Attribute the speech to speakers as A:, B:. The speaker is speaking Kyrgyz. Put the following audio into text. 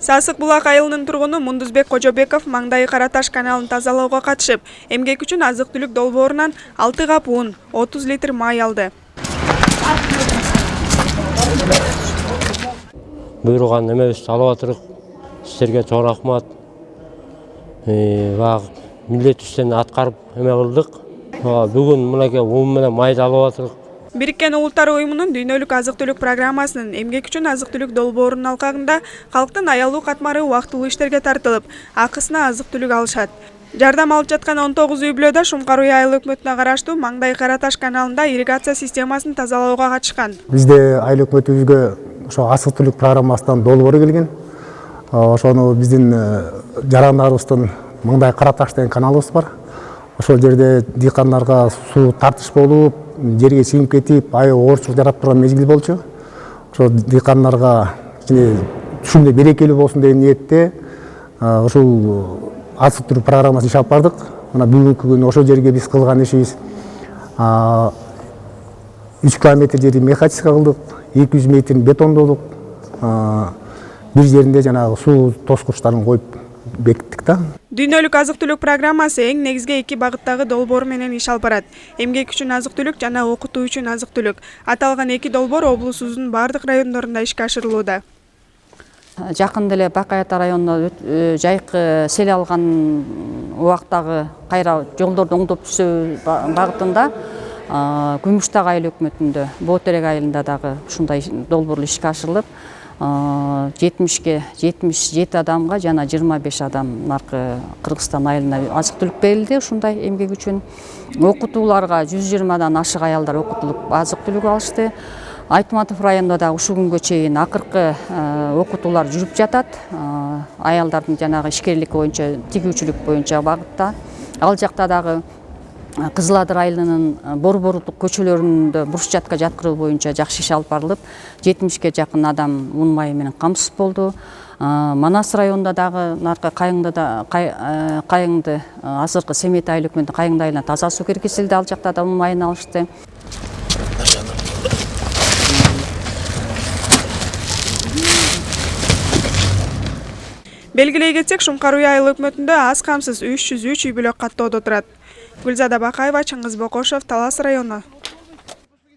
A: Сасык Булак айылынын тургуну Мундузбек Кожобеков Маңдайы Караташ каналын тазалоого катышып, эмгек үчүн азык-түлүк долбоорунан 6 кап un, 30 литр май алды.
B: Буйруган эмебизди алып атырык. Силерге чоң рахмат. Милдет үстүн аткарып эме кылдык. Бүгүн мынакей un менен майды алып атырык.
A: Бириккен Улуттар уюмунун дүйнөлүк азык-түлүк программасынын эмгек үчүн азык-түлүк долбоорунун алкагында калктын аялуу катмары убактылуу иштерге тартылып, акысына азык-түлүк алышат. Жардам алып жаткан 19 үй-бүлөдө Шумкар-Уй айыл өкмөтүнө караштуу Маңдай Караташ каналында ирригация системасын тазалоого катышкан.
C: Бизде айыл өкмөтүбүзгө ошо азык-түлүк программасынан долбоор келген. Ошону биздин жарандарыбыздын Маңдай Караташ деген каналыбыз бар. Ошол жерде дыйкандарга суу тартыш болуп, жерге сиңип кетип, аябай оорчулук жарап турган мезгил болчу. Ошол дыйкандарга түшүмдө берекелүү болсун деген ниетте ушул азык-түлүк программасын иши алып бардык. Мына бүгүнкү күнү ошол жерге биз кылган ишибиз 3 километр жерди механика кылдык, 200 метрин бетондодук. Бир жеринде жанагы суу тоскучтарын коюп бекиттик да.
A: Дүйнөлүк азык-түлүк программасы эң негизги 2 багыттагы долбоор менен иш алып барат. Эмгек үчүн азык-түлүк жана окутуу үчүн азык-түлүк. Аталган 2 долбоор облусубуздун бардык райондорунда ишке ашырылууда.
D: Жакында эле Бакай Ата районуна жайкы сел алган убактагы кайра жолдорду оңдоп түзөө багытында Күмүштак айыл өкмөтүндө Боотерек айылында дагы ушундай долбоорлор ишке ашырылып, 77 адамга жана 25 адам наркы Кыргызстан айылына азык-түлүк берилди. Ушундай эмгек үчүн окутууларга 120дан ашык аялдар окутулуп азык-түлүк алышты. Айтматов районунда да ушул күнгө чейин акыркы окутуулар жүрүп жатат. Аялдардын жанагы ишкерлик боюнча, тигүүчүлүк боюнча багытта. Ал жакта дагы Кызыл Адыр айылынын борборлук көчөлөрүндө брусчатка жаткыруу боюнча жакшы иш алып барылып, 70ге жакын адам un майы менен камсыз болду. Манас районунда дагы наркы Кайыңды азыркы Семет айыл өкмөтүнүн Кайыңды айылына таза суу киргизилди. Ал жакта да un майын алышты.
A: Белгилей кетсек, Шумкар-Уй айыл өкмөтүндө аз камсыз 303 үй-бүлө каттоодо турат. Гүлзада Бакаева, Чыңгыз Бокошев, Талас району.